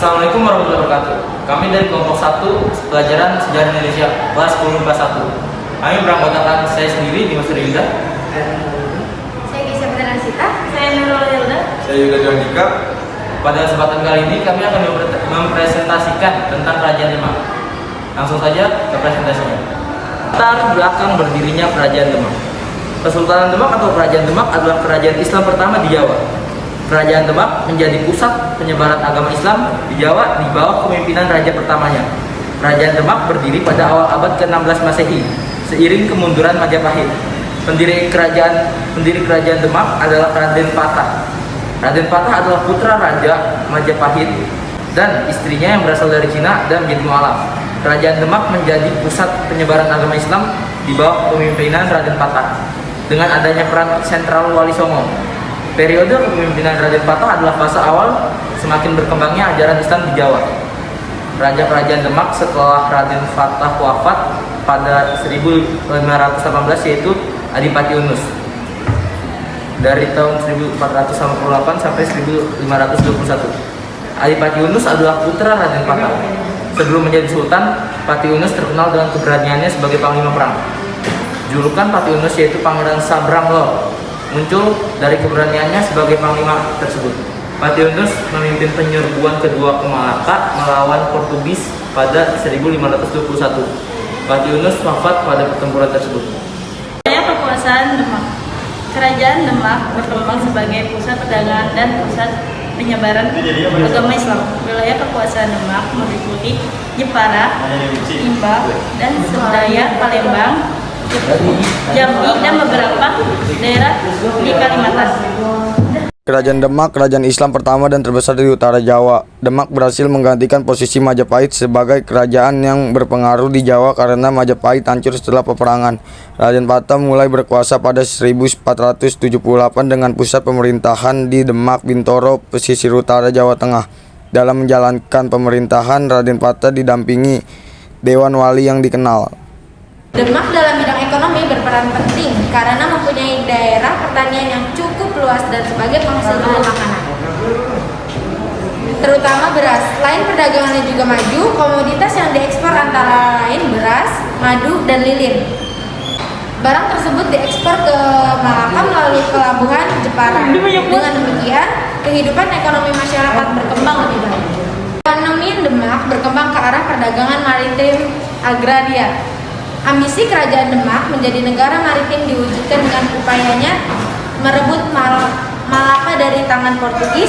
Assalamualaikum warahmatullahi wabarakatuh. Kami dari kelompok 1 pelajaran Sejarah Indonesia kelas 10 IPA 1. Kami beranggotakan saya sendiri Dimas Rinda. Saya Gisha Sita. Saya Nurul Hilda. Saya juga John Dika. Pada kesempatan kali ini kami akan mempresentasikan tentang Kerajaan Demak. Langsung saja ke presentasinya. Latar belakang berdirinya Kerajaan Demak. Kesultanan Demak atau Kerajaan Demak adalah kerajaan Islam pertama di Jawa. Kerajaan Demak menjadi pusat penyebaran agama Islam di Jawa di bawah kepemimpinan raja pertamanya. Kerajaan Demak berdiri pada awal abad ke-16 Masehi, seiring kemunduran Majapahit. Pendiri kerajaan Demak adalah Raden Patah. Raden Patah adalah putra Raja Majapahit dan istrinya yang berasal dari Cina dan menjadi mualaf. Kerajaan Demak menjadi pusat penyebaran agama Islam di bawah kepemimpinan Raden Patah dengan adanya peran sentral Wali Songo. Periode kepemimpinan Raden Patah adalah fase awal semakin berkembangnya ajaran Islam di Jawa. Raja Kerajaan Demak setelah Raden Patah wafat pada 1518 yaitu Adipati Unus. Dari tahun 1458 sampai 1521. Adipati Unus adalah putra Raden Patah. Sebelum menjadi sultan, Pati Unus terkenal dengan keberaniannya sebagai panglima perang. Julukan Pati Unus yaitu Pangeran Sabranglo muncul dari keberaniannya sebagai panglima tersebut. Pati Unus memimpin penyerbuan kedua ke Malaka melawan Portugis pada 1521. Pati Unus wafat pada pertempuran tersebut. Wilayah kekuasaan Demak. Kerajaan Demak berkembang sebagai pusat perdagangan dan pusat penyebaran agama Islam. Wilayah kekuasaan Demak meliputi Jepara, Imba, dan Sedaya, Palembang, Jambi, dan beberapa daerah di Kalimantan. Kerajaan Demak, kerajaan Islam pertama dan terbesar di utara Jawa. Demak berhasil menggantikan posisi Majapahit sebagai kerajaan yang berpengaruh di Jawa karena Majapahit hancur setelah peperangan. Raden Patah mulai berkuasa pada 1478 dengan pusat pemerintahan di Demak, Bintoro, pesisir utara Jawa Tengah. Dalam menjalankan pemerintahan, Raden Patah didampingi Dewan Wali yang dikenal. Demak dalam bidang ekonomi berperan penting karena mempunyai daerah pertanian yang cukup luas dan sebagai penghasil bahan makanan, terutama beras. Selain perdagangannya juga maju, komoditas yang diekspor antara lain beras, madu, dan lilin. Barang tersebut diekspor ke Malaka melalui pelabuhan Jepara. Dengan demikian, kehidupan ekonomi masyarakat berkembang lebih baik. Ekonomi Demak berkembang ke arah perdagangan maritim agraria. Ambisi Kerajaan Demak menjadi negara maritim diwujudkan dengan upayanya merebut Malaka dari tangan Portugis.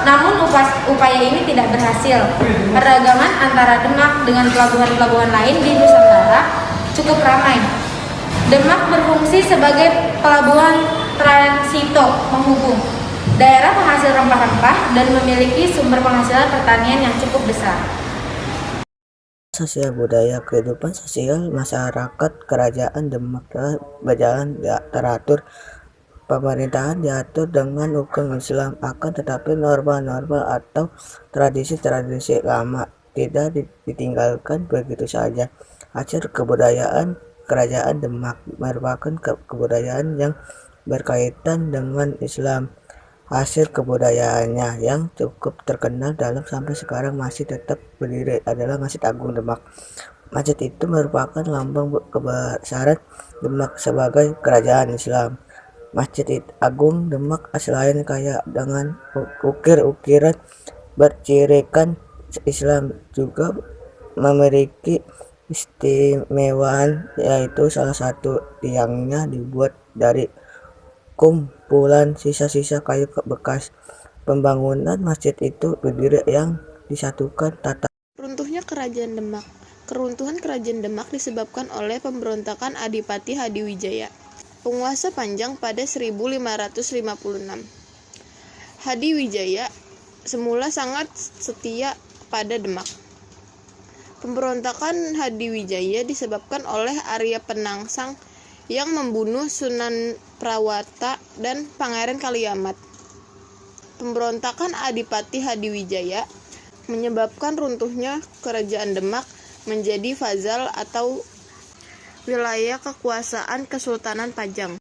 Namun upaya ini tidak berhasil. Perdagangan antara Demak dengan pelabuhan-pelabuhan lain di Nusantara cukup ramai. Demak berfungsi sebagai pelabuhan transito menghubung daerah penghasil rempah-rempah dan memiliki sumber penghasilan pertanian yang cukup besar. Sosial budaya kehidupan sosial masyarakat Kerajaan Demak berjalan teratur. Pemerintahan diatur dengan hukum Islam, akan tetapi norma-norma atau tradisi-tradisi lama tidak ditinggalkan begitu saja. Hasil kebudayaan Kerajaan Demak merupakan kebudayaan yang berkaitan dengan Islam. Hasil kebudayaannya yang cukup terkenal dalam sampai sekarang masih tetap berdiri adalah Masjid Agung Demak. Masjid itu merupakan lambang kebesaran Demak sebagai kerajaan Islam. Masjid Agung Demak selain kaya dengan ukir-ukiran bercirikan Islam juga memiliki istimewaan, yaitu salah satu tiangnya dibuat dari kumpulan sisa-sisa kayu bekas. Pembangunan masjid itu berdiri yang disatukan tata. Runtuhnya Kerajaan Demak. Keruntuhan Kerajaan Demak disebabkan oleh pemberontakan Adipati Hadiwijaya, penguasa panjang pada 1556. Hadiwijaya semula sangat setia pada Demak. Pemberontakan Hadiwijaya disebabkan oleh Arya Penangsang yang membunuh Sunan Prawata dan Pangeran Kaliamat. Pemberontakan Adipati Hadiwijaya menyebabkan runtuhnya Kerajaan Demak menjadi fazal atau wilayah kekuasaan Kesultanan Pajang.